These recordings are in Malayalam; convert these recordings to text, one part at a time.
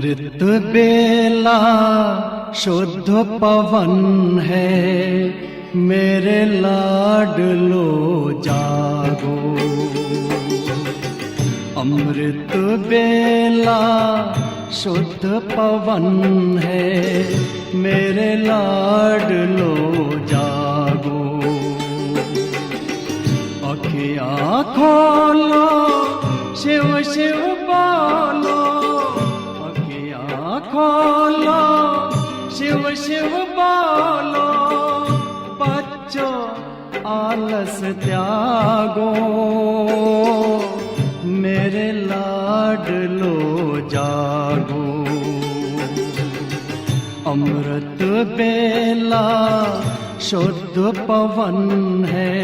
अमृत बेला शुद्ध पवन है, मेरे लाडलो जागो। अमृत बेला शुद्ध पवन है, मेरे लाडलो जागो। अखियाँ खोलो शिव शिव बोलो, अखियाँ खोलो शिव शिव बोलो। बच्चों आलस त्यागो, मेरे लाडलो जागो। अमृत बेला शुद्ध पवन है,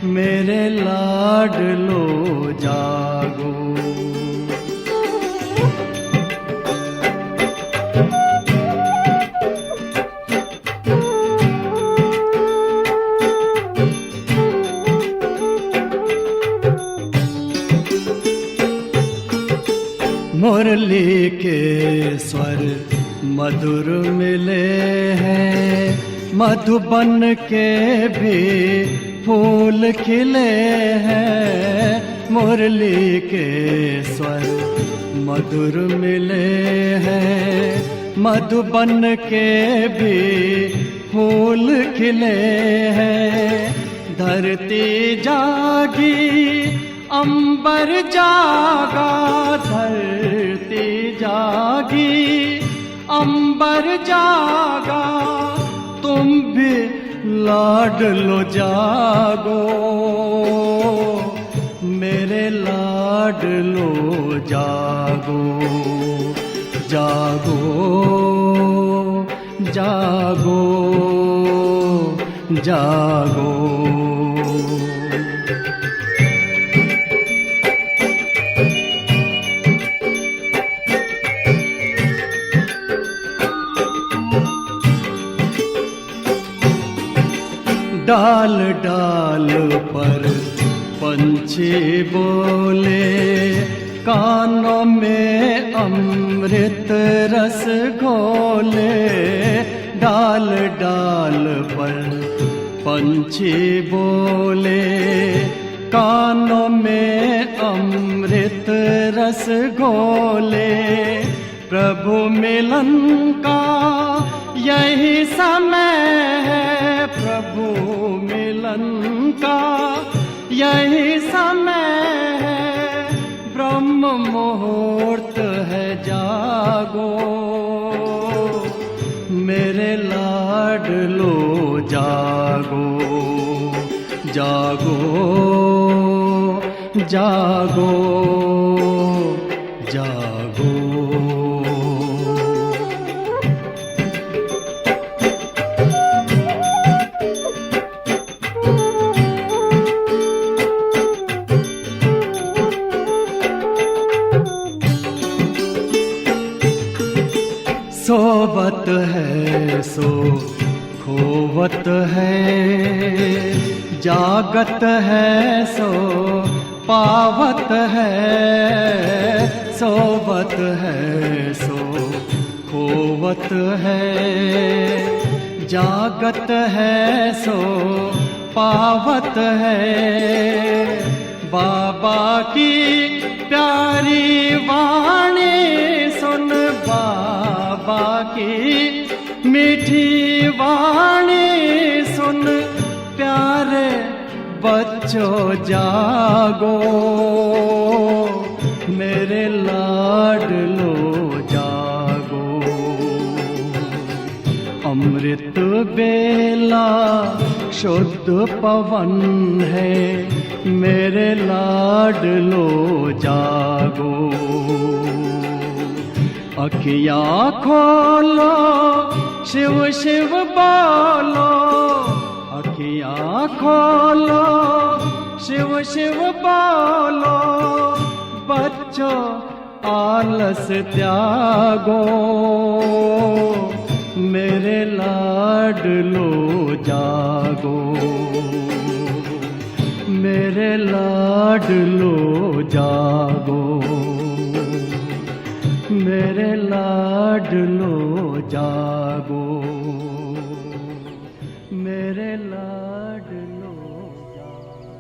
मेरे लाडलो जागो। मुरली के स्वर मधुर मिले हैं, मधुबन के भी फूल खिले हैं। मुरली के स्वर मधुर मिले हैं, मधुबन के भी फूल खिले हैं। धरती जागी अंबर जागा, धरती जागी अंबर जागा। तुम भी लाडलो जागो, मेरे लाडलो जागो। जागो जागो जागो। डाल डाल पर पंछी बोले, कानों में अमृत रस घोले। डाल डाल पर पंछी बोले, कानों में अमृत रस घोले। प्रभु मिलन का यही समय है, प्रभु मिलन का यही समय है। ब्रह्म मुहूर्त है जागो, मेरे लाडलो जागो। जागो जागो जागो। सोवत है सो खोवत है, जागत है सो पावत है। सोवत है सो खोवत है, जागत है सो पावत है। बाबा की प्यारी वाणी सुन, बाबा की मीठी वाणी सुन। प्यारे बच्चों जागो, मेरे लाडलो जागो। अमृत बेला शुद्ध पवन है, मेरे लाडलो जागो। अखियाँ खोलो शिव शिव बोलो, अखियाँ खोलो शिव शिव बोलो। बच्चों आलस त्यागो, मेरे लाडलो जागो। मेरे लाडलो जागो। मेरे लाडलो जागो, मेरे लाडलो जागो।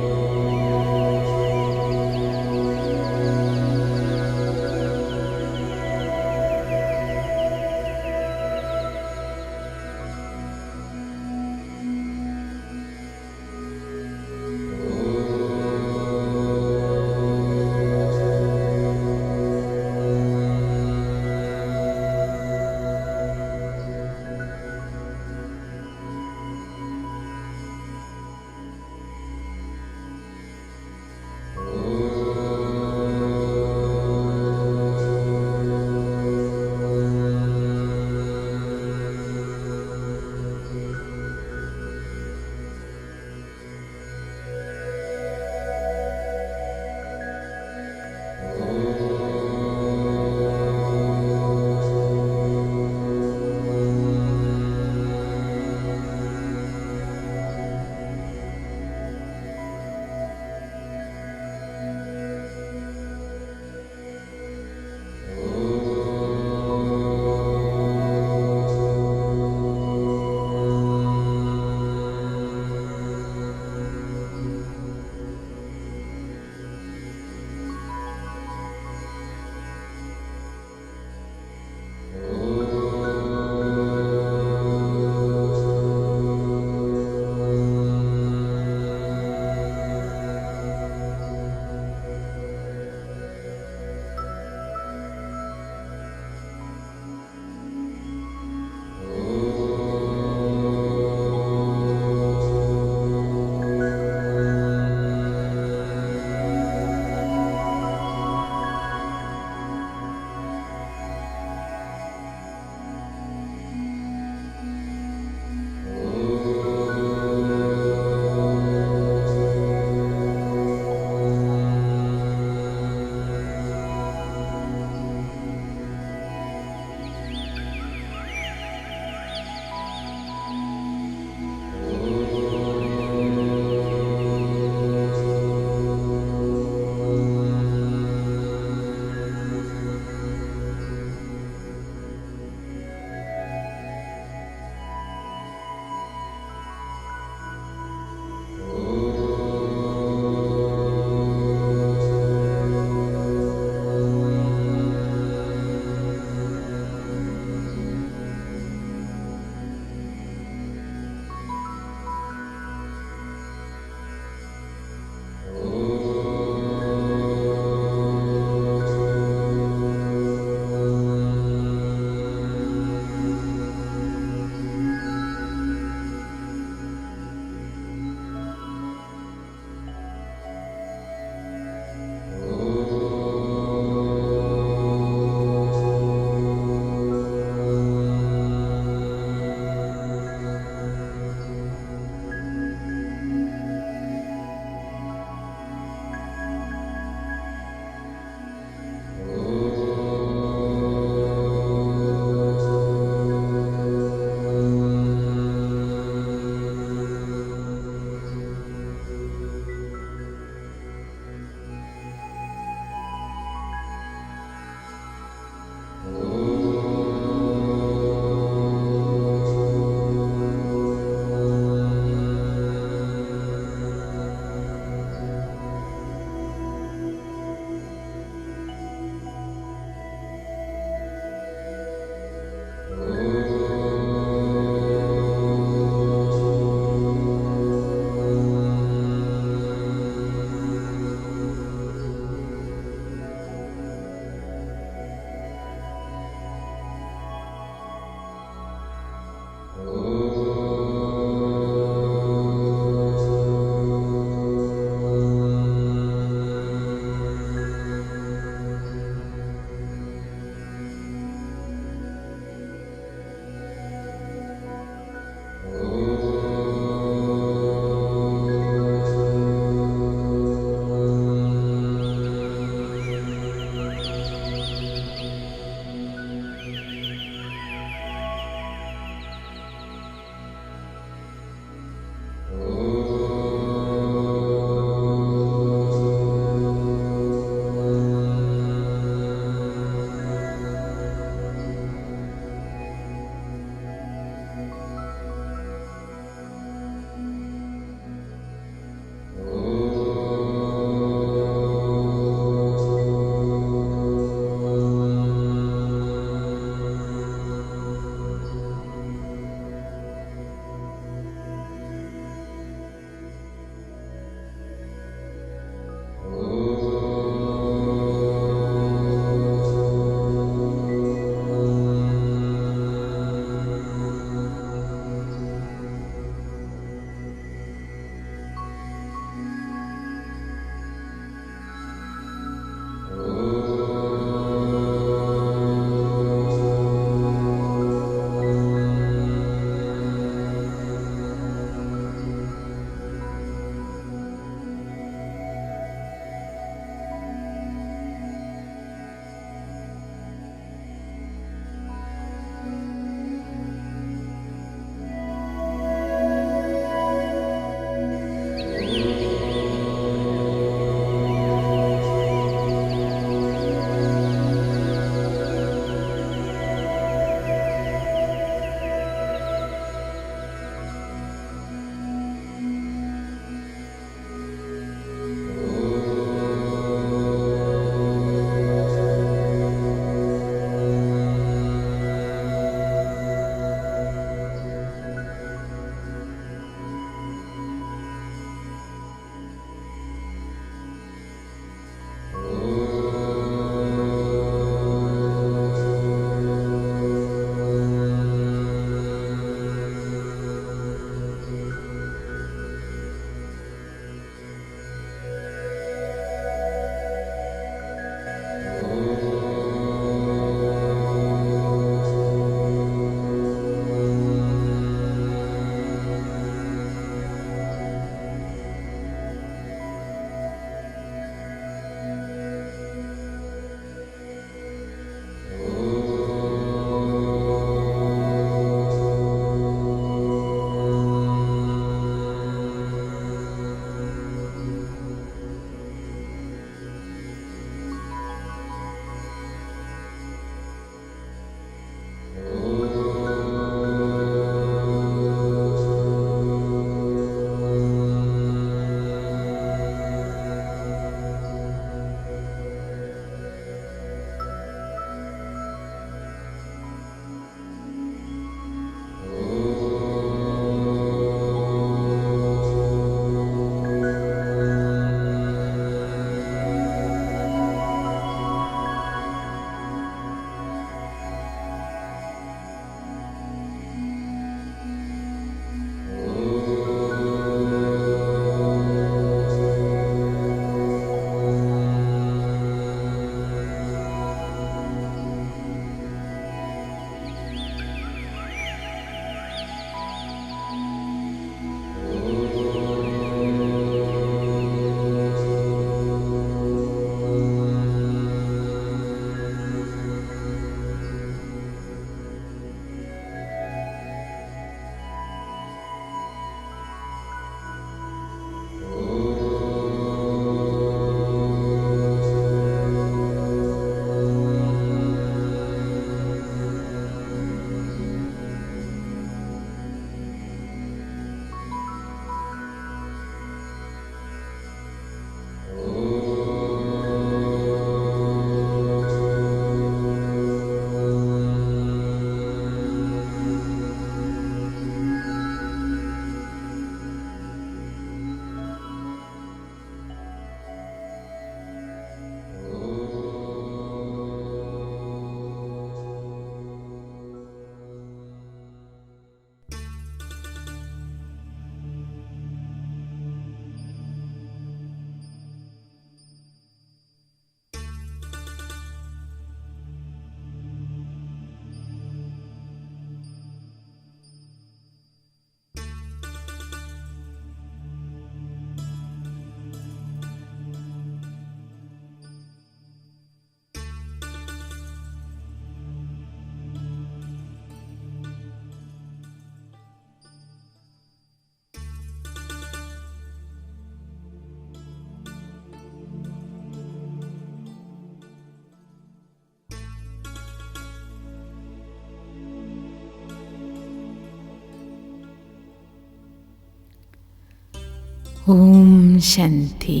ഓം ശാന്തി.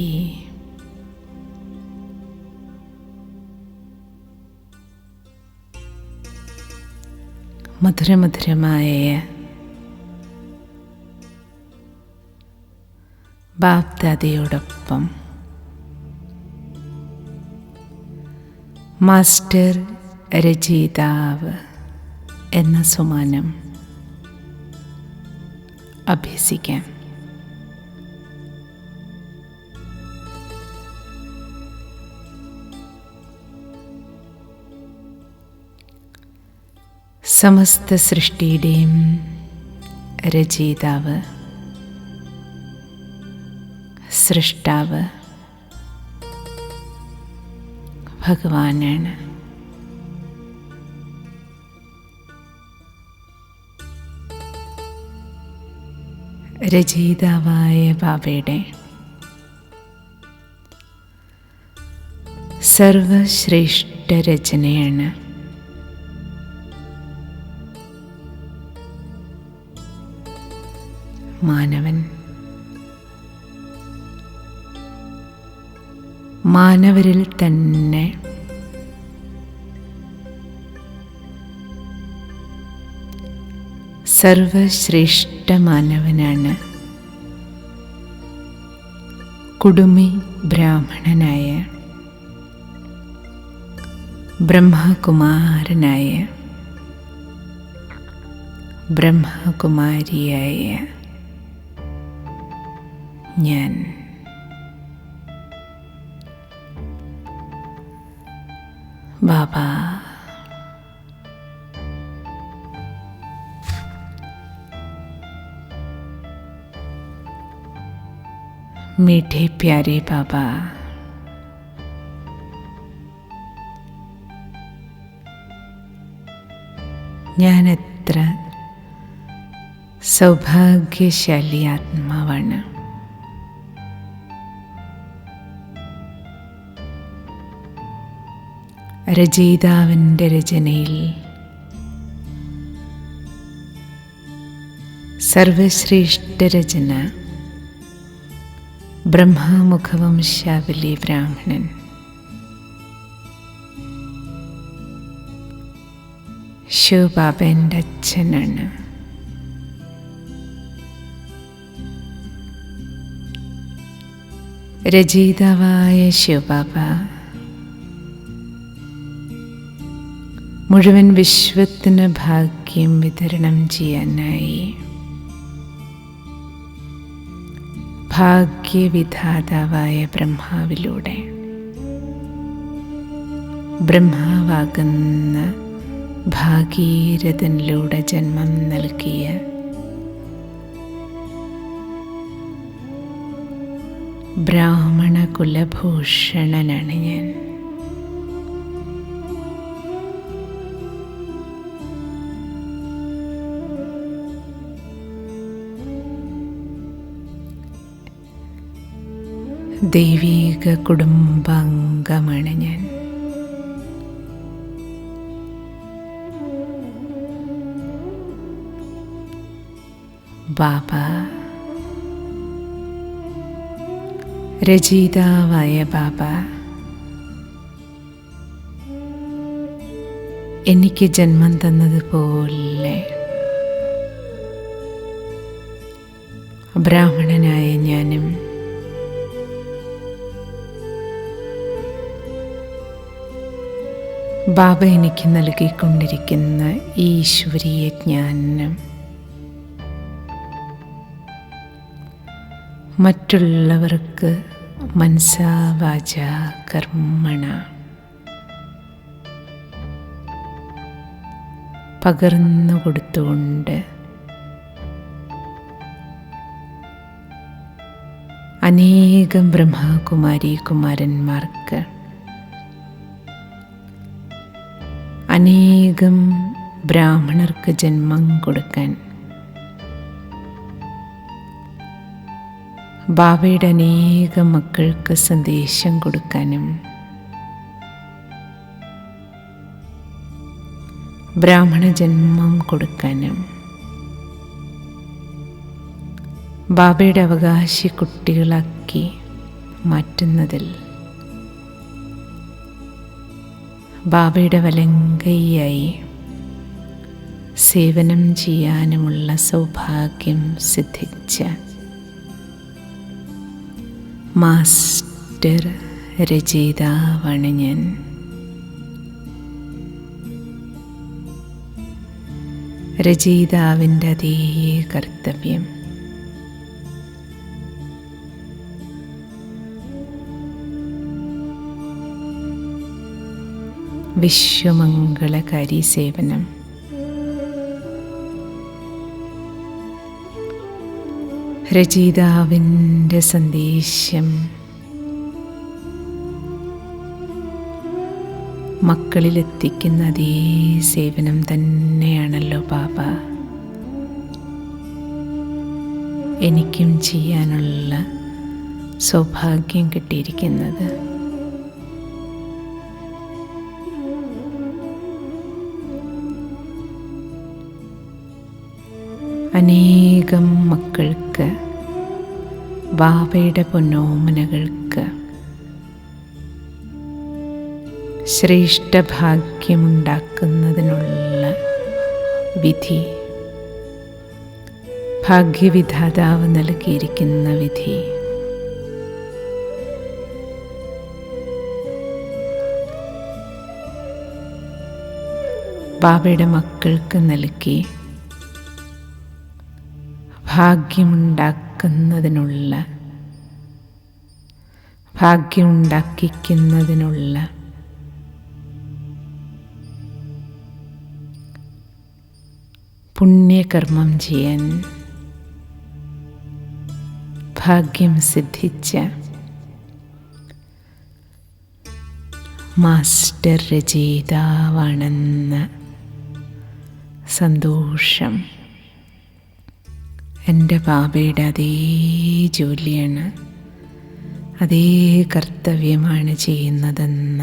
മധുരമധുരമായ ബാപ്ദാദയോടൊപ്പം മാസ്റ്റർ രചയിതാവ് എന്ന സമ്മാനം അഭ്യസിക്കാം. സമസ്ത സൃഷ്ടിയുടെയും രചയിതാവ്, സൃഷ്ടാവ് ഭഗവാനാണ്. രചയിതാവായ ബാബയുടെ സർവശ്രേഷ്ഠ രചനയാണ് മാനവൻ. മാനവരിൽ തന്നെ സർവശ്രേഷ്ഠ മാനവനാണ് കുടുമി ബ്രാഹ്മണനായ ബ്രഹ്മകുമാരനായ ബ്രഹ്മകുമാരിയായ ഞാൻ. ബാബ मीठे प्यारे बाबा, ഞാൻ എത്ര സൗഭാഗ്യശാലി ആത്മാവാണ്. രചയിതാവിൻ്റെ രചനയിൽ സർവശ്രേഷ്ഠ രചന ബ്രഹ്മമുഖവംശാവലി ബ്രാഹ്മണൻ ശിവബാബൻ്റെ അച്ഛനാണ്. രചയിതാവായ ശിവബാബ മുഴുവൻ വിശ്വത്തിന് ഭാഗ്യം വിതരണം ചെയ്യാനായി ഭാഗ്യവിധാതാവായ ബ്രഹ്മാവിലൂടെ ബ്രഹ്മാവാകുന്ന ഭാഗീരഥനിലൂടെ ജന്മം നൽകിയ ബ്രാഹ്മണ കുലഭൂഷണനാണ് ഞാൻ. ദൈവീക കുടുംബാംഗമാണ് ഞാൻ. ബാബ രചയിതാവായ ബാബ എനിക്ക് ജന്മം തന്നതുപോലെ ബ്രാഹ്മണനായ ഞാനും ബാബ എനിക്ക് നൽകിക്കൊണ്ടിരിക്കുന്ന ഈശ്വരീയ ജ്ഞാനം മറ്റുള്ളവർക്ക് മനസാ വാച കർമ്മണ പകർന്നു കൊടുത്തുകൊണ്ട് അനേകം ബ്രഹ്മകുമാരി കുമാരന്മാർക്ക് അനേകം ബ്രാഹ്മണർക്ക് ജന്മം കൊടുക്കാൻ ബാബയുടെ അനേകം മക്കൾക്ക് സന്ദേശം കൊടുക്കാനും ബ്രാഹ്മണ ജന്മം കൊടുക്കാനും ബാബയുടെ അവകാശി കുട്ടികളാക്കി മാറ്റുന്നതിൽ ബാബയുടെ വലങ്കൈയായി സേവനം ചെയ്യാനുമുള്ള സൗഭാഗ്യം സിദ്ധിച്ച മാസ്റ്റർ രചയിതാവാണ് ഞാൻ. രചയിതാവിൻ്റെ അതേ കർത്തവ്യം വിശ്വമംഗളകാരി സേവനം. രചയിതാവിൻ്റെ സന്ദേശം മക്കളിലെത്തിക്കുന്ന അതേ സേവനം തന്നെയാണല്ലോ ബാബ എനിക്കും ചെയ്യാനുള്ള സൗഭാഗ്യം കിട്ടിയിരിക്കുന്നത്. അനേകം മക്കൾക്ക് ബാബയുടെ പൊന്നോമനകൾക്ക് ശ്രേഷ്ഠഭാഗ്യമുണ്ടാക്കുന്നതിനുള്ള വിധി ഭാഗ്യവിധാതാവ് നൽകിയിരിക്കുന്ന വിധി ബാബയുടെ മക്കൾക്ക് നൽകി ഭാഗ്യമുണ്ടാക്കിക്കുന്നതിനുള്ള പുണ്യകർമ്മം ചെയ്യാൻ ഭാഗ്യം സിദ്ധിച്ച മാസ്റ്റർ രചയിതാവാണെന്ന സന്തോഷം എൻ്റെ ബാബയുടെ അതേ ജോലിയാണ്, അതേ കർത്തവ്യമാണ് ചെയ്യുന്നതെന്ന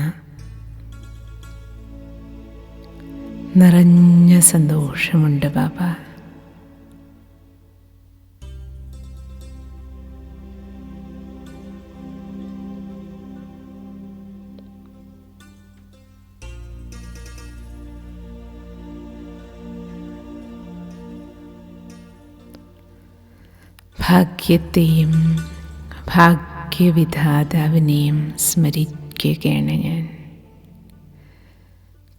നിറഞ്ഞ സന്തോഷമുണ്ട് ബാബ. ഭാഗ്യത്തെയും ഭാഗ്യവിധാതാവിനെയും സ്മരിക്കുകയാണ് ഞാൻ,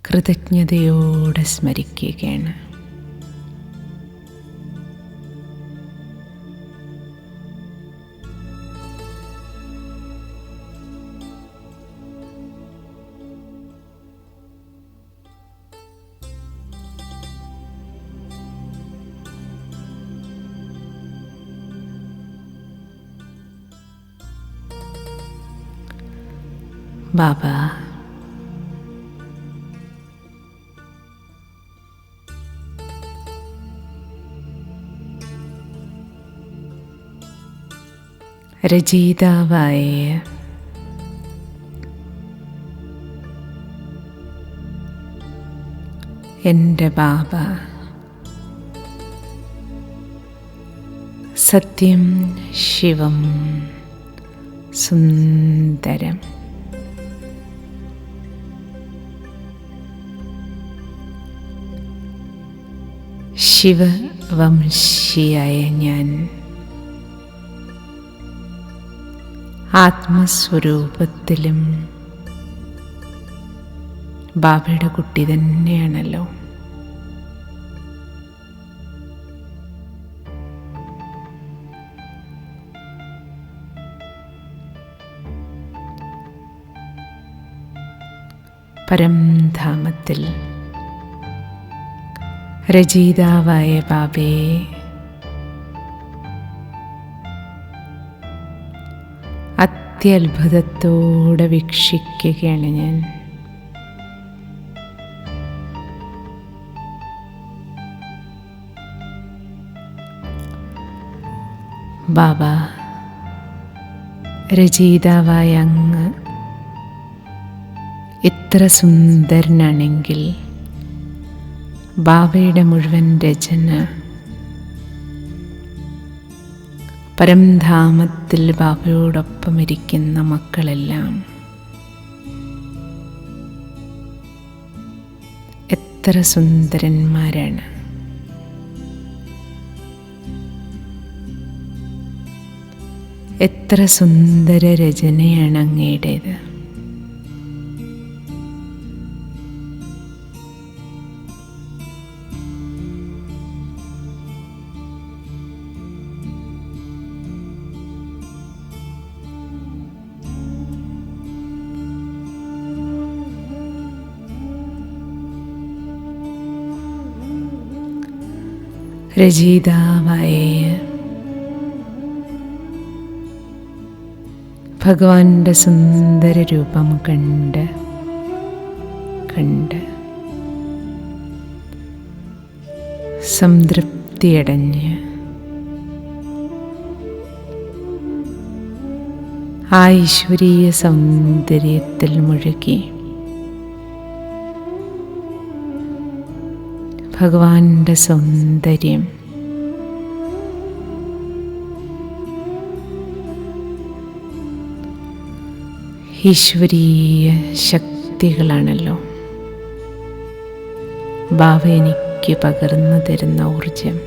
കൃതജ്ഞതയോടെ സ്മരിക്കുകയാണ്. ബാബ രചയിതാവായ എൻ്റെ ബാബ സത്യം ശിവം സുന്ദരം ശിവവംശിയായ ഞാൻ ആത്മസ്വരൂപത്തിലും ബാബയുടെ കുട്ടി തന്നെയാണല്ലോ. പരംധാമത്തിൽ രചയിതാവായ ബാബയെ അത്യത്ഭുതത്തോടെ വീക്ഷിക്കുകയാണ് ഞാൻ. ബാബ രചയിതാവായ അങ്ങ് ഇത്ര സുന്ദരനാണെങ്കിൽ ബാബയുടെ മുഴുവൻ രചന പരംധാമത്തിൽ ബാബയോടൊപ്പം ഇരിക്കുന്ന മക്കളെല്ലാം എത്ര സുന്ദരന്മാരാണ്. എത്ര സുന്ദര രചനയാണ് അങ്ങയുടേത്. രചയിതാവായ ഭഗവാന്റെ സുന്ദര രൂപം കണ്ട് സംതൃപ്തിയടഞ്ഞ് ആ ഈശ്വരീയ സൗന്ദര്യത്തിൽ മുഴുകി ഭഗവാന്റെ സൗന്ദര്യം ഈശ്വരീയ ശക്തികളാണല്ലോ. ബാബ എനിക്ക് പകർന്നു തരുന്ന ഊർജം.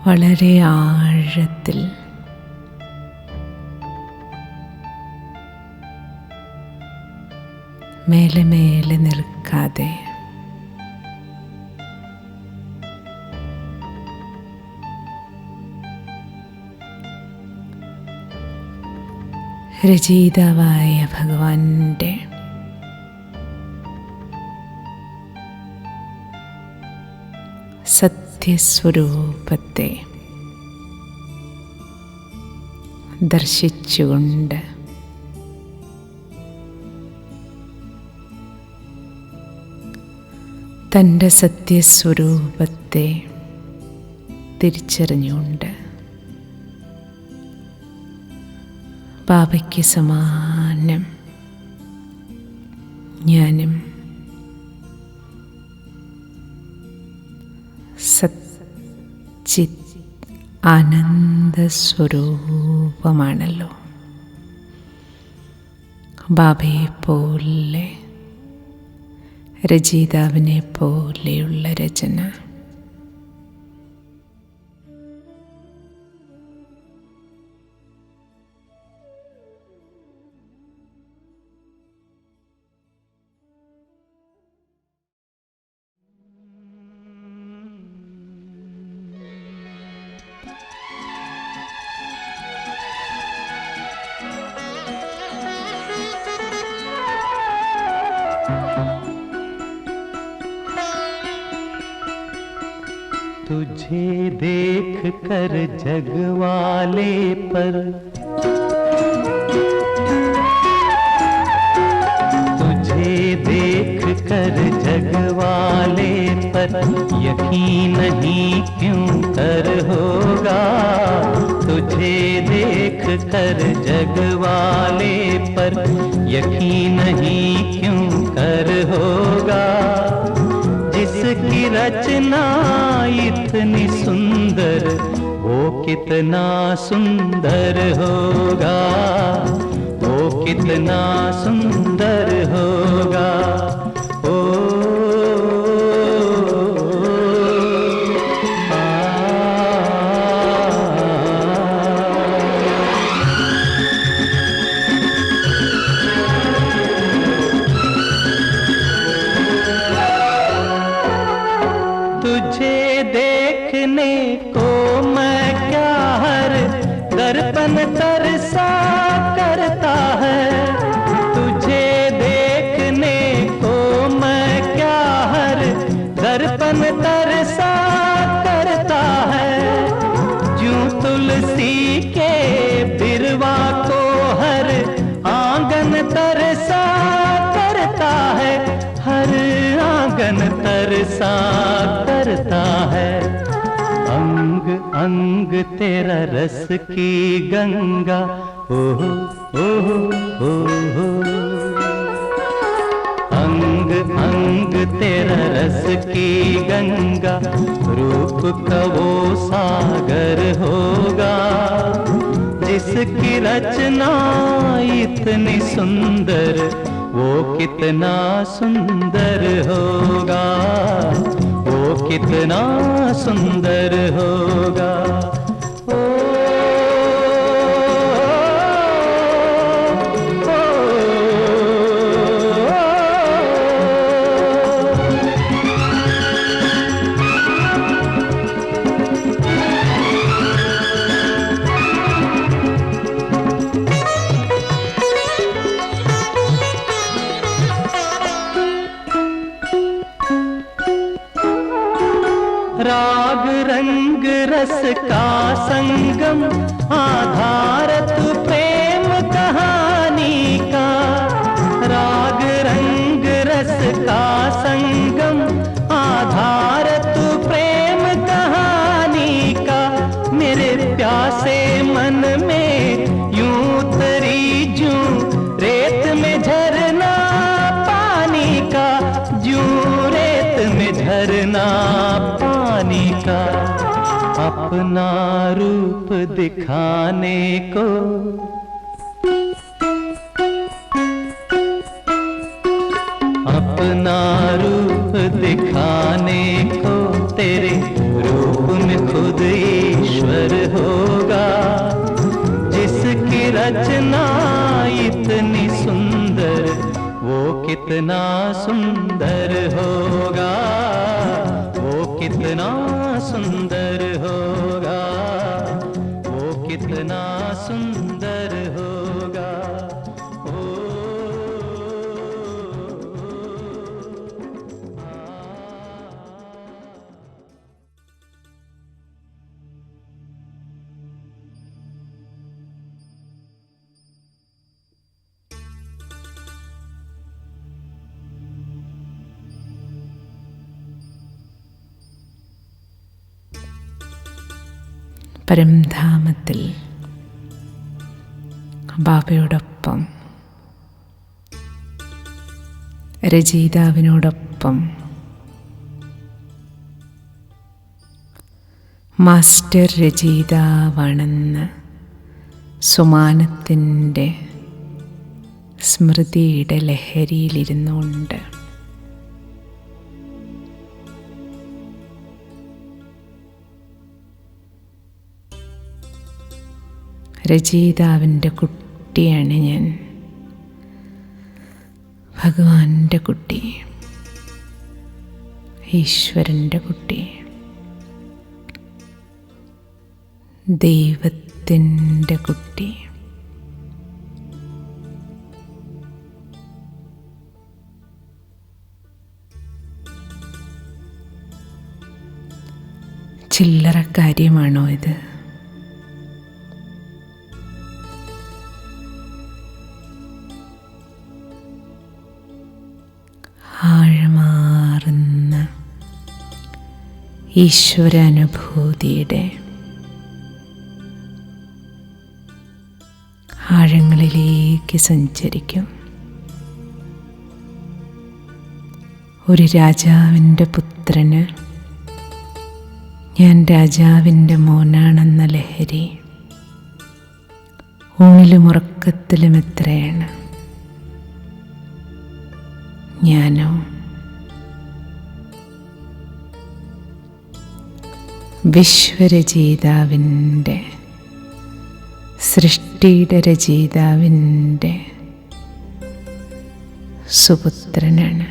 വളരെ ആഴത്തിൽ മേലെ മേലെ നിൽക്കാതെ രചയിതാവായ ഭഗവാന്റെ സത്യസ്വരൂപത്തെ ദർശിച്ചുകൊണ്ട് തൻ്റെ സത്യസ്വരൂപത്തെ തിരിച്ചറിഞ്ഞുകൊണ്ട് ബാബയ്ക്ക് സമാനം ഞാനും സച്ചിത് ആനന്ദസ്വരൂപമാണല്ലോ. ബാബയെ പോലെ രചയിതാവിനെ പോലെയുള്ള രചന तुझे देख कर जग वाले पर तुझे देख कर जग वाले पर यकीन नहीं क्यों कर होगा। तुझे देख कर जग वाले पर यकीन नहीं क्यों कर होगा। जिसकी रचना इतनी सुंदर वो कितना सुंदर होगा, वो कितना सुंदर होगा। ओ तुझे देखने को मैं क्या हर दर्पण तरसा करता है। तुझे देखने को मैं क्या हर दर्पण तरसा करता है। जो तुलसी के बिरवा को हर आंगन तरसा बरसा करता है। अंग अंग तेरा रस की गंगा, ओहो ओहो ओहो। अंग अंग तेरा रस की गंगा, रूप का वो सागर होगा जिसकी रचना इतनी सुंदर, वो कितना सुंदर होगा, वो कितना सुंदर होगा। राग रंग रस का संगम, आधार तू प्रेम कहानी का। राग रंग रस का संगम, आधार तू प्रेम कहानी का। मेरे प्यासे मन में यूं उतरी जूं रेत में झरना पानी का, जूं रेत में झरना पानी का। अपना रूप दिखाने को, अपना रूप दिखाने को, तेरे रूप में खुद ईश्वर होगा जिसकी रचना इतनी सुंदर, वो कितना सुंदर होगा, वो कितना सुंदर होगा, वो कितना सुंदर होगा। പരംധാമത്തിൽ ബാബയോടൊപ്പം, രചയിതാവിനോടൊപ്പം, മാസ്റ്റർ രചയിതാവാണെന്ന് സുമാനത്തിൻ്റെ സ്മൃതിയുടെ ലഹരിയിലിരുന്നുകൊണ്ട് രചയിതാവിൻ്റെ കുട്ടിയാണ് ഞാൻ, ഭഗവാന്റെ കുട്ടി, ഈശ്വരൻ്റെ കുട്ടി, ദൈവത്തിൻ്റെ കുട്ടി. ചില്ലറ കാര്യമാണോ ഇത്? ആഴമാർന്ന ഈശ്വരാനുഭൂതിയുടെ ആഴങ്ങളിലേക്ക് സഞ്ചരിക്കും. ഒരു രാജാവിൻ്റെ പുത്രന് ഞാൻ രാജാവിൻ്റെ മോനാണെന്ന ലഹരി ഊണിലും ഉറക്കത്തിലും എത്രയാണ്. ഞാനോ വിശ്വരചയിതാവിൻ്റെ, സൃഷ്ടിയുടെ രചയിതാവിൻ്റെ സുപുത്രനാണ്.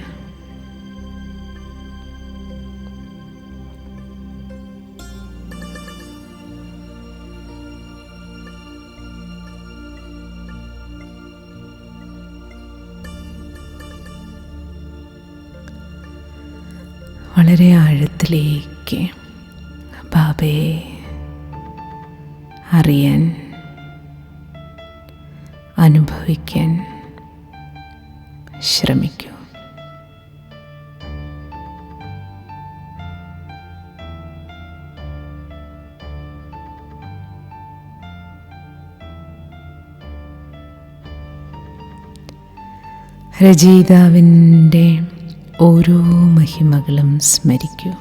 വളരെ ആഴത്തിലേക്ക് ബാബയെ അറിയാൻ, അനുഭവിക്കാൻ ശ്രമിക്കൂ. രചയിതാവിൻ്റെ ഓരോ മഹിമകളും സ്മരിക്കൂ.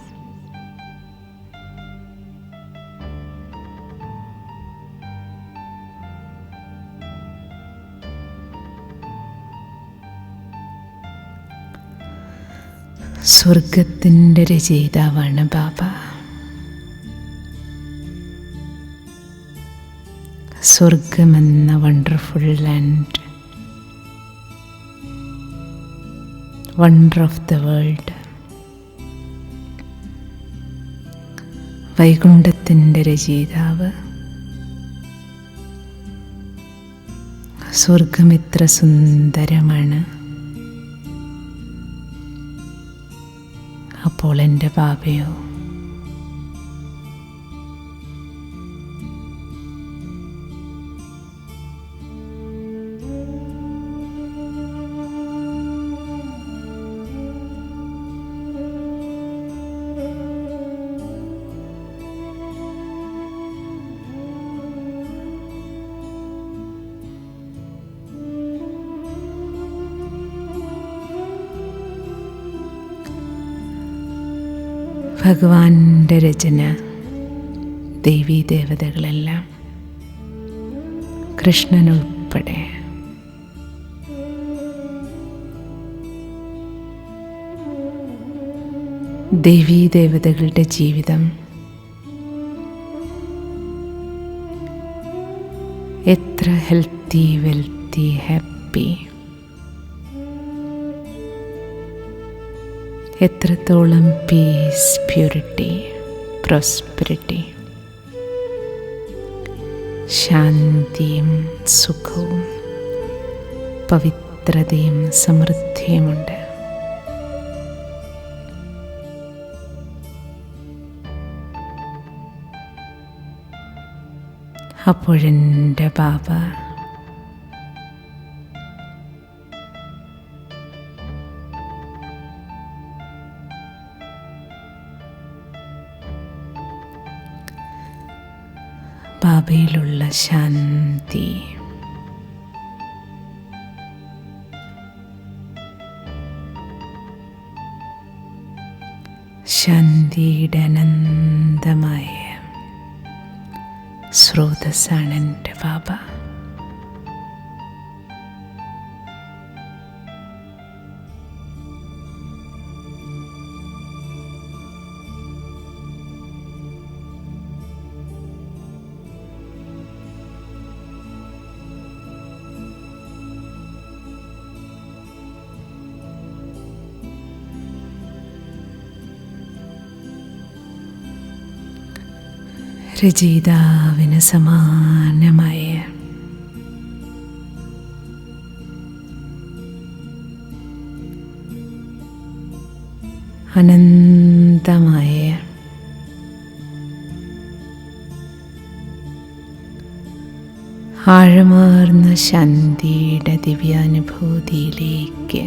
സ്വർഗത്തിൻ്റെ രചയിതാവാണ് ബാബ. സ്വർഗമെന്ന wonderful land, wonder of the world. വൈകുണ്ഠത്തിൻ്റെ രചയിതാവ്. സ്വർഗം എത്ര സുന്ദരമാണ്. അപ്പോൾ എൻ്റെ ബാബയോ ഭഗവാന്റെ രചന, ദേവീദേവതകളെല്ലാം, കൃഷ്ണനുൾപ്പെടെ. ദേവീദേവതകളുടെ ജീവിതം എത്ര ഹെൽത്തി, വെൽത്തി, ഹാപ്പി, എത്രത്തോളം പീസ്, പ്യൂരിറ്റി, പ്രോസ്പെരിറ്റി, ശാന്തിയും സുഖവും പവിത്രതയും സമൃദ്ധിയുമുണ്ട്. അപ്പോഴെൻ്റെ ബാബ ബാബയിലുള്ള ശാന്തി, ശാന്തിയുടെ അനന്തമായ സ്രോതസ്സാണ് എൻ്റെ ബാബ. രചയിതാവിന് സമാനമായ അനന്തമായ ആഴമാർന്ന ശാന്തിയുടെ ദിവ്യാനുഭൂതിയിലേക്ക്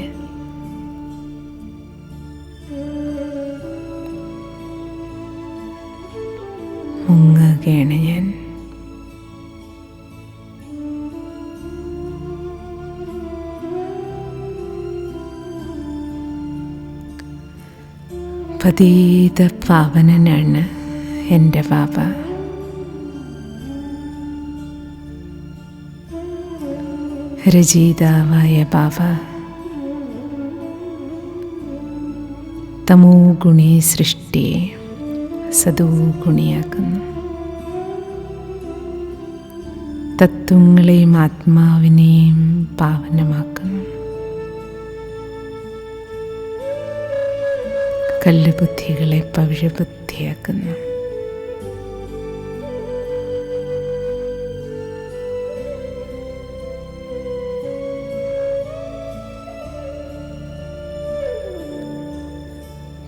മുങ്ങുകയാണ് ഞാൻ. പതീത പാവനനാണ് എൻ്റെ ബാബ. രചയിതാവായ ബാബ തമോ ഗുണി സൃഷ്ടിയെ സദോ ഗുണിയാക്കുന്നു. തത്വങ്ങളെയും ആത്മാവിനെയും പാവനമാക്കുന്നു. കല്ലുബുദ്ധികളെ പവിഴബുദ്ധിയാക്കുന്നു.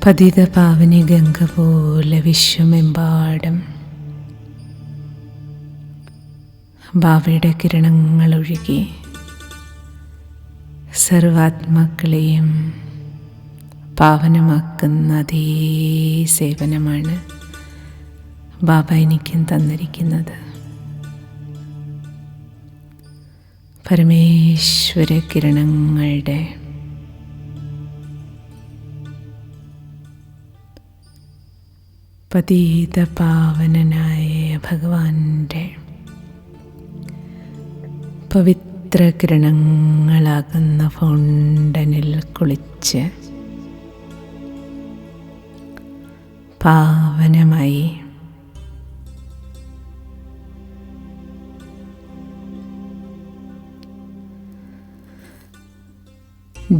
പതിത പാവനി ഗംഗ പോലെ വിശ്വമെമ്പാടും ബാബയുടെ കിരണങ്ങളൊഴുകി സർവാത്മാക്കളെയും പാവനമാക്കുന്ന അതേ സേവനമാണ് ബാബ എനിക്കും തന്നിരിക്കുന്നത്. പരമേശ്വര കിരണങ്ങളുടെ പതീത പാവനനായ ഭഗവാന്റെ പവിത്ര കിരണങ്ങളാകുന്ന ഫൗണ്ടനിൽ കുളിച്ച് പാവനമായി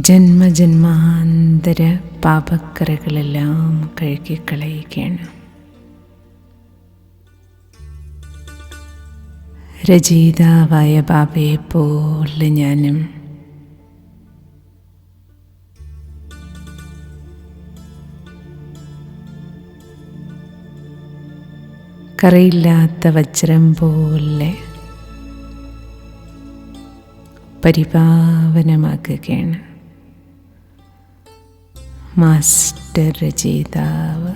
ജന്മജന്മാന്തര പാപക്കറകളെല്ലാം കഴുകിക്കളയുകയാണ്. രചയിതാവായ ബാബയെപ്പോലെ ഞാനും കറയില്ലാത്ത വജ്രം പോലെ പരിപാവനമാക്കുകയാണ്. മാസ്റ്റർ രചയിതാവ്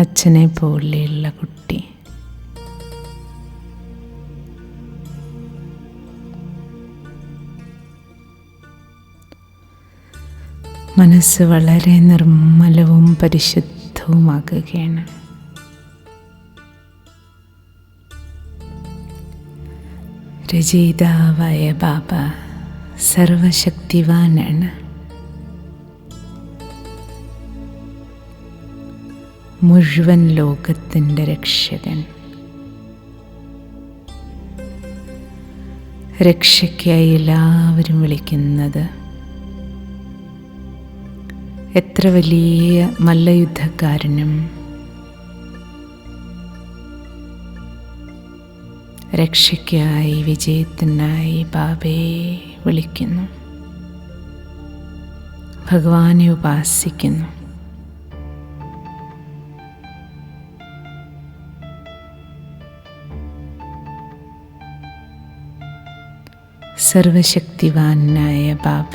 അച്ഛനെ പോലെയുള്ള കുട്ടി മനസ്സ് വളരെ നിർമ്മലവും പരിശുദ്ധവുമാകുകയാണ്. രചയിതാവായ ബാബ സർവശക്തിവാനാണ്. മുഴുവൻ ലോകത്തിൻ്റെ രക്ഷകൻ. രക്ഷയ്ക്കായി എല്ലാവരും വിളിക്കുന്നത് എത്ര വലിയ മല്ലയുദ്ധക്കാരനും രക്ഷയ്ക്കായി വിജയത്തിനായി ബാബയെ വിളിക്കുന്നു, ഭഗവാനെ ഉപാസിക്കുന്നു. സർവശക്തിവാനായ ബാബ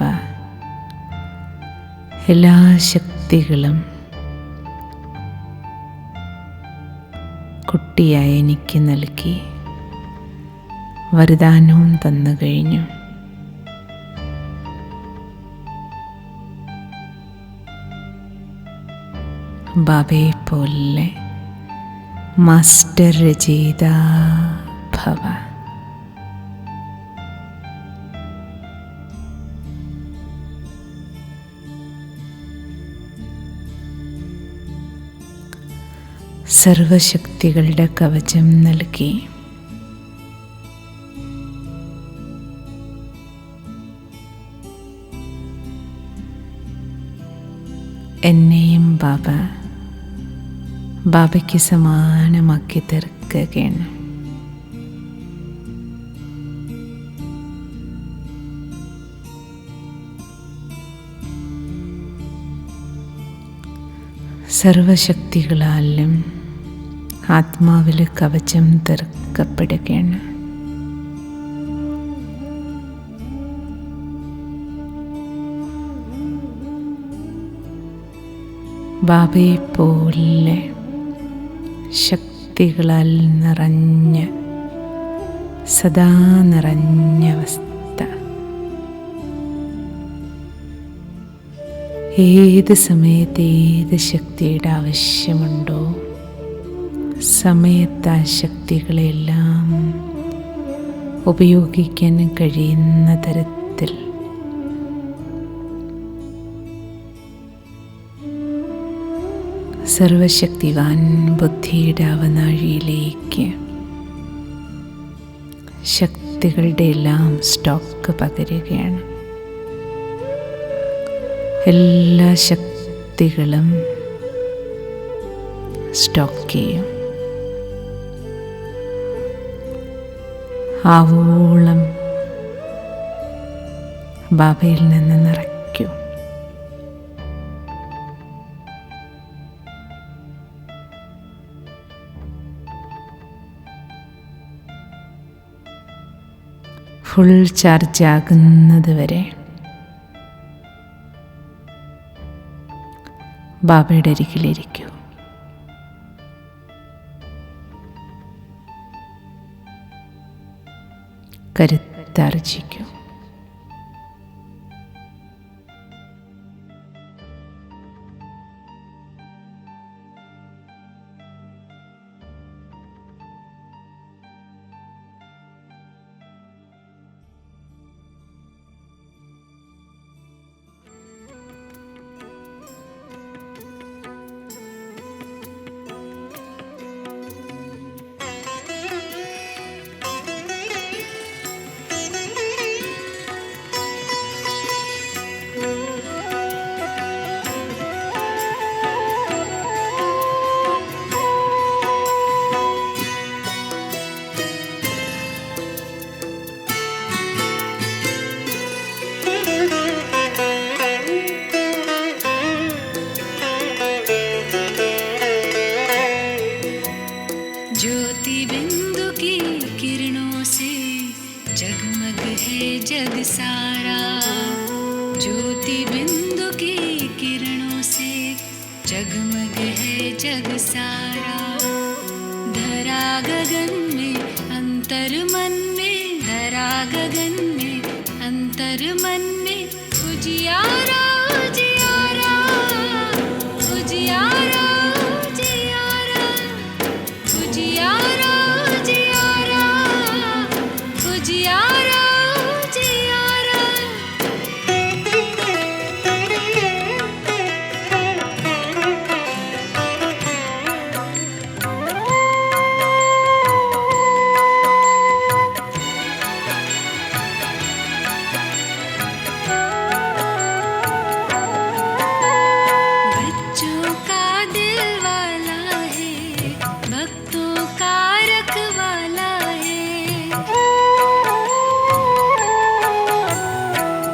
എല്ലാ ശക്തികളും കുട്ടിയായ എനിക്ക് നൽകി വരദാനവും തന്നു കഴിഞ്ഞു. ബാബയെപ്പോലെ മാസ്റ്റർ രചയിതാ ഭവ. സർവശക്തികളുടെ കവചം നൽകി എന്നെയും ബാബയ്ക്ക് സമാനമാക്കി തീർക്കുകയാണ്. സർവശക്തികളാലും ആത്മാവിൽ കവചം തീർക്കപ്പെടുകയാണ്. ബാബയെപ്പോലെ ശക്തികളാൽ നിറഞ്ഞ സദാ നിറഞ്ഞ അവസ്ഥ. ഏത് സമയത്ത് ഏത് ശക്തിയുടെ ആവശ്യമുണ്ടോ സമയത്ത് ആ ശക്തികളെല്ലാം ഉപയോഗിക്കാൻ കഴിയുന്ന തരത്തിൽ സർവശക്തിവാൻ ബുദ്ധിയുടെ അവനാഴിയിലേക്ക് ശക്തികളുടെ എല്ലാം സ്റ്റോക്ക് പകരുകയാണ്. എല്ലാ ശക്തികളും സ്റ്റോക്ക് ചെയ്യും. ആവോളം ബാബയിൽ നിന്ന് നിറയ്ക്കൂ. ഫുൾ ചാർജ് ആകുന്നത് വരെ ബാബയുടെ അരികിലിരിക്കൂ. കരുത്താർജിക്കൂ. जग सारा। धरा गगन में अंतर मन में, धरा गगन में अंतर मन में, उजियारा उजियारा उजियारा उजियारा उजियारा उजियारा उजियारा उजियारा। बच्चों का दिल वाला है, भक्तों का रखवाला है।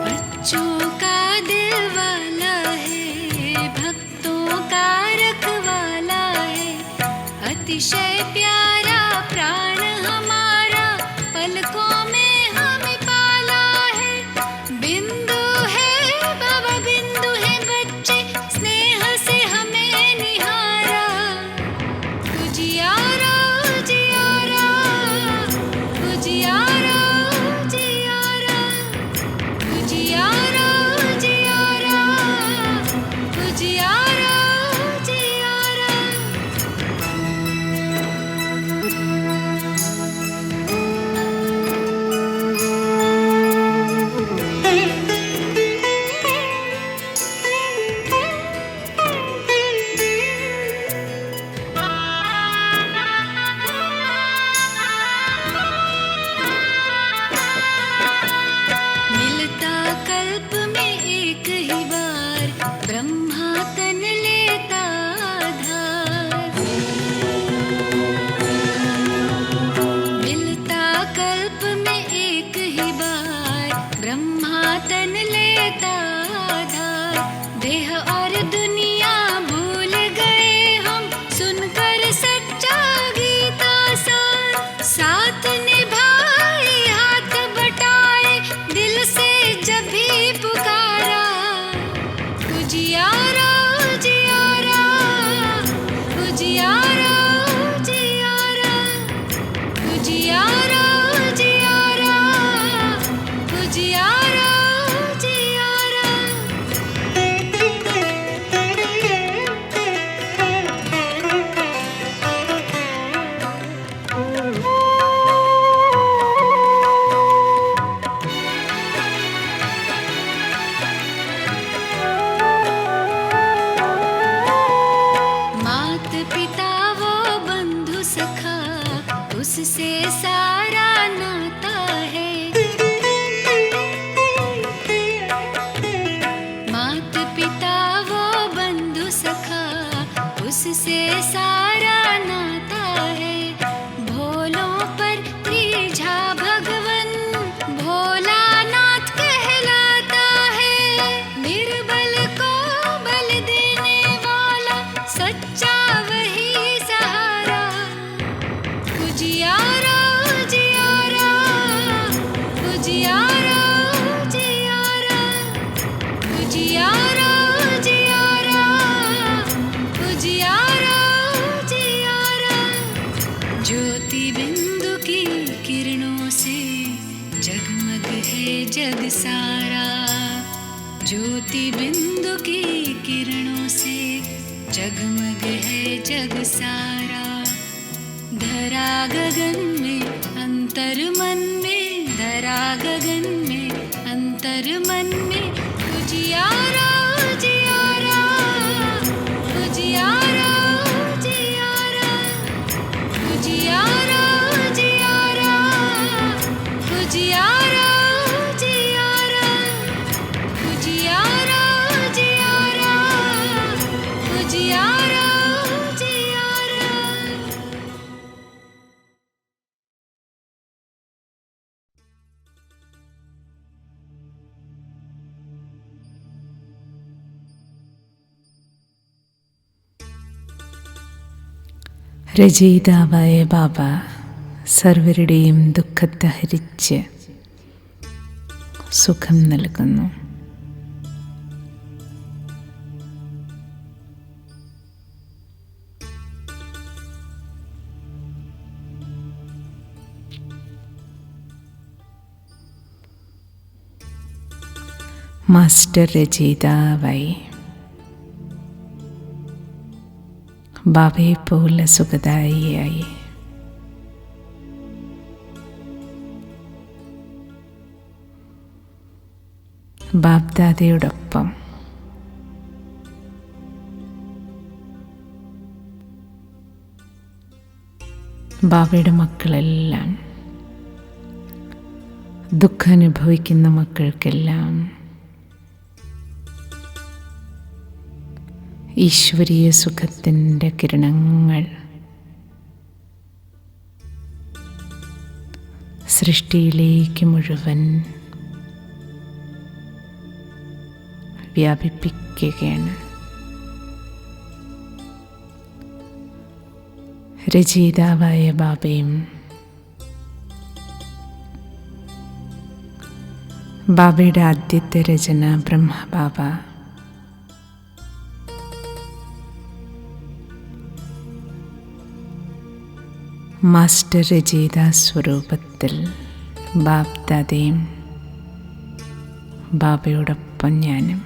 बच्चों का दिल वाला है, भक्तों का रखवाला है। अतिशय प्यारा प्राण हमारा, पलकों में हमें पाला है। बिंदु है बाबा बिंदु है बच्चे, स्नेह से हमें निहारा। उजियारा उजियारा उजियारा उजियारा उजियारा उजियारा उजियारा उजियारा। मिलता कल्प में एक ही बार, ब्रह्मा तन लेता आधार। मिलता कल्प में एक ही बार, ब्रह्मा तन लेता आधार। देह और दुनिया भूल गए हम, सुनकर सच्चा गीता सार। साथ निभाए हाथ बटाए, दिल से जब भी पुकारा। उजियारा उजियारा उजियारा उजियारा उजियारा उजियारा उजियारा उजियारा। मात पिता वो बंधु सखा, उससे सारा नाता है। मात पिता वो बंधु सखा, उससे सारा नाता है। भोलों पर त्रिझा भगवन, भोलानाथ कहलाता है। निर्बल को बल देने वाला, सच्चा वही सहारा। उजियारा उजियारा उजियारा उजियारा उजियारा उजियारा उजियारा उजियारा। ज्योति बिंदु की किरणों से जगमग है जग सारा। ज्योति बिंदु की किरणों से जगमग है जग सारा। धरा गगन में अंतर मन में, धरा गगन में अंतर मन में, उजियारा उजियारा उजियारा उजियारा उजियारा उजियारा उजियारा उजियारा उजियारा उजियारा उजियारा उजियारा। രചയിതാവായ ബാബ സർവരുടെയും ദുഃഖത്തെ ഹരിച്ച് സുഖം നൽകുന്നു. മാസ്റ്റർ രചയിതാവായി ബാബയെപ്പോലെ സുഖദായിയായി ബാബ്ദാദയോടൊപ്പം ബാബയുടെ മക്കളെല്ലാം ദുഃഖം അനുഭവിക്കുന്ന മക്കൾക്കെല്ലാം ഈശ്വരീയ സുഖത്തിൻ്റെ കിരണങ്ങൾ സൃഷ്ടിയിലേക്ക് മുഴുവൻ വ്യാപിപ്പിക്കുകയാണ്. രചയിതാവായ ബാബയും ബാബയുടെ ആദ്യത്തെ രചന ബ്രഹ്മബാബ മാസ്റ്റർ രചയിതാ സ്വരൂപത്തിൽ ബാബ്ദാദയും ബാബയോടൊപ്പം ഞാനും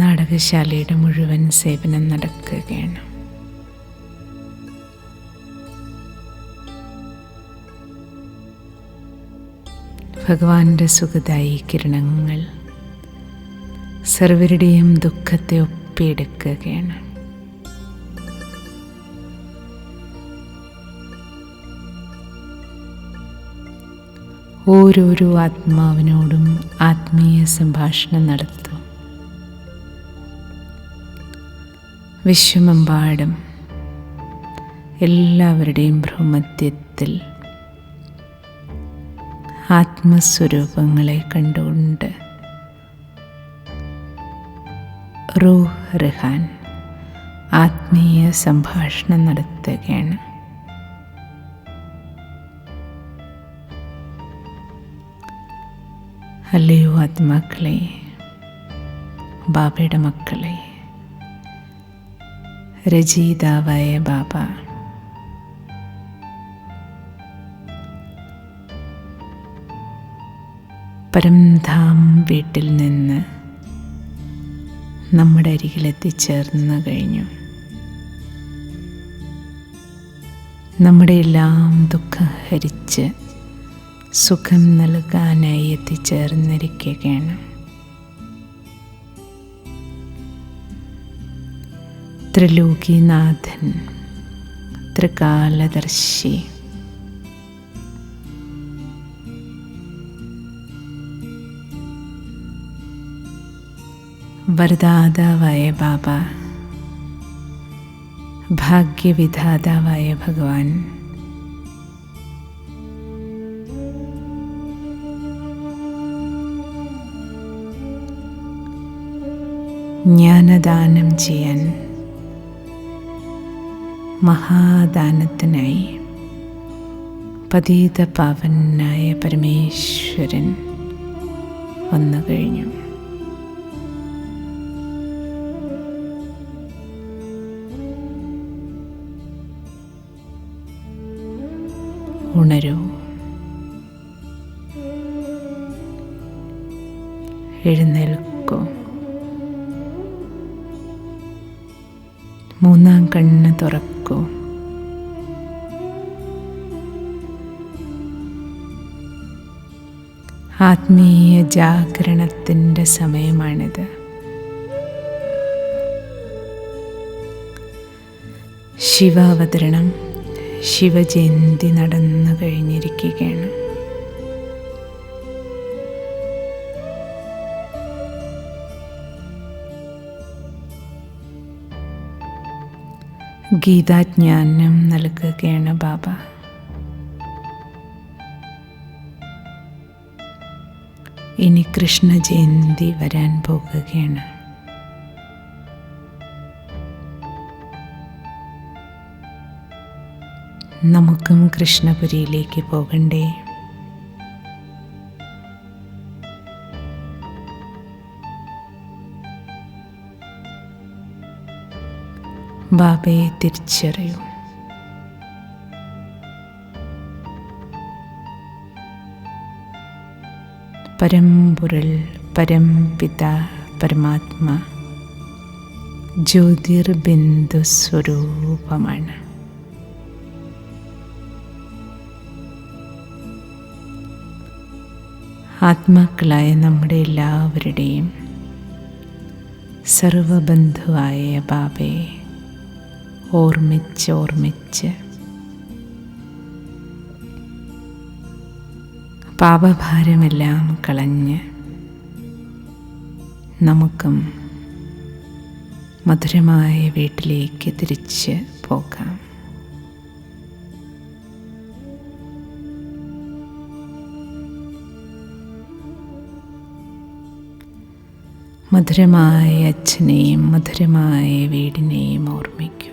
നാടകശാലയുടെ മുഴുവൻ സേവനം നടക്കുകയാണ്. ഭഗവാന്റെ സുഖദായി കിരണങ്ങൾ സർവരുടെയും ദുഃഖത്തെ ഒപ്പിയെടുക്കുകയാണ്. ഓരോരോ ആത്മാവിനോടും ആത്മീയ സംഭാഷണം നടത്തും. വിശ്വമെമ്പാടും എല്ലാവരുടെയും ഭ്രൂമധ്യത്തിൽ ആത്മസ്വരൂപങ്ങളെ കണ്ടുകൊണ്ട് റൂഹ് റിഹാൻ ആത്മീയ സംഭാഷണം നടത്തുകയാണ്. അല്ലയോ ആത്മാക്കളെ, ബാബയുടെ മക്കളെ, രചയിതാവായ ബാബ പരംധാം വീട്ടിൽ നിന്ന് നമ്മുടെ അരികിലെത്തിച്ചേർന്ന് കഴിഞ്ഞു. നമ്മുടെ എല്ലാം ദുഃഖം ഹരിച്ച് സുഖം നൽകാനായി എത്തിച്ചേർന്നിരിക്കുകയാണ്. ത്രിലോകീനാഥൻ, ത്രികാലദർശി, വരദാതാവായ ബാബ, ഭാഗ്യവിധാതാവായ ഭഗവാൻ, ജ്ഞാനദാനം ചെയ്യാൻ മഹാദാനത്തിനായി പതീത പാവനായ പരമേശ്വരൻ വന്നു കഴിഞ്ഞു. ഉണരൂ, എഴുന്നേൽക്കൂ, മൂന്നാം കണ്ണ് തുറക്കൂ. ആത്മീയ ജാഗരണത്തിൻ്റെ സമയമാണിത്. ശിവാവതരണം, ശിവജയന്തി നടന്നു കഴിഞ്ഞിരിക്കുകയാണ്. ഗീതാജ്ഞാനം നൽകുകയാണ് ബാബ. ഇനി കൃഷ്ണ ജയന്തി വരാൻ പോകുകയാണ്. നമുക്കും കൃഷ്ണപുരിയിലേക്ക് പോകണ്ടേ? ബാബയെ തിരിച്ചറിയൂ. പരമ്പൊരുൾ പരംപിത പരമാത്മ ജ്യോതിർബിന്ദു സ്വരൂപമാണ്. ആത്മാക്കളായ നമ്മുടെ എല്ലാവരുടെയും സർവബന്ധുവായ ബാബയെ ഓർമ്മിച്ച് പാപഭാരമെല്ലാം കളഞ്ഞ് നമുക്കും മധുരമായ വീട്ടിലേക്ക് തിരിച്ച് പോകാം. മധുരമായ അച്ഛനെയും മധുരമായ വീടിനെയും ഓർമ്മിക്കൂ.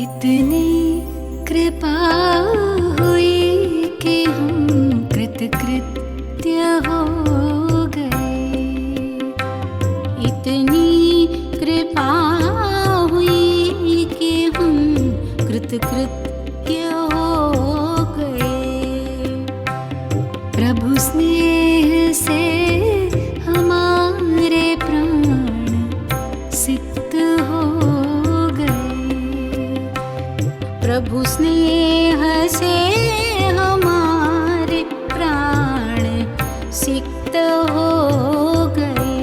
इतनी कृपा हुई कि हम कृतकृत्य हो गए. इतनी कृपा हुई कि हम कृतकृत्य हो गए. प्रभु स्नेह से हमारे प्राण सिक्त हो गए. प्रभु स्नेह से हमारे प्राण सिक्त हो गए.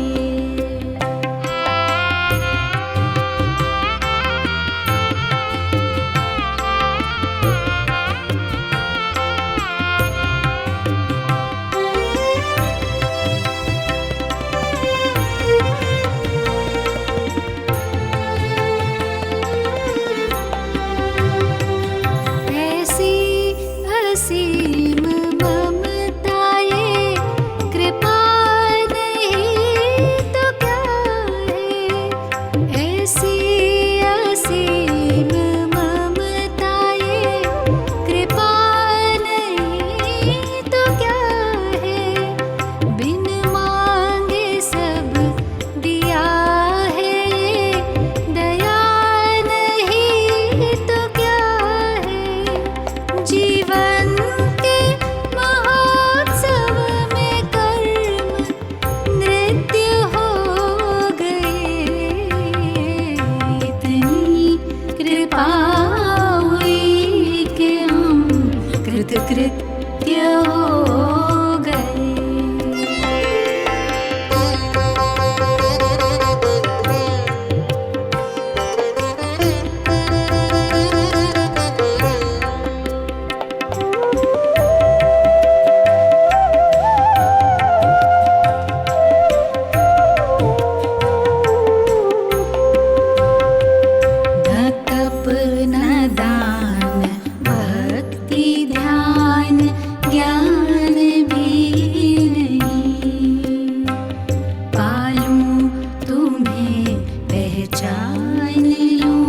ऐसी असीम ममता ये कृपा नहीं तो क्या है. ऐसी असीम ममता ये कृपा नहीं तो क्या है. बिन मांगे सब दिया है ये दया नहीं तो क्या है. जीवन के महोत्सव में कर्म नृत्य हो गए. इतनी कृपा हुई कि हम कृतकृत्य हो गए. न तप न दान भक्ति ध्यान ज्ञान भी नहीं. पालूं तुम्हें पहचान लूं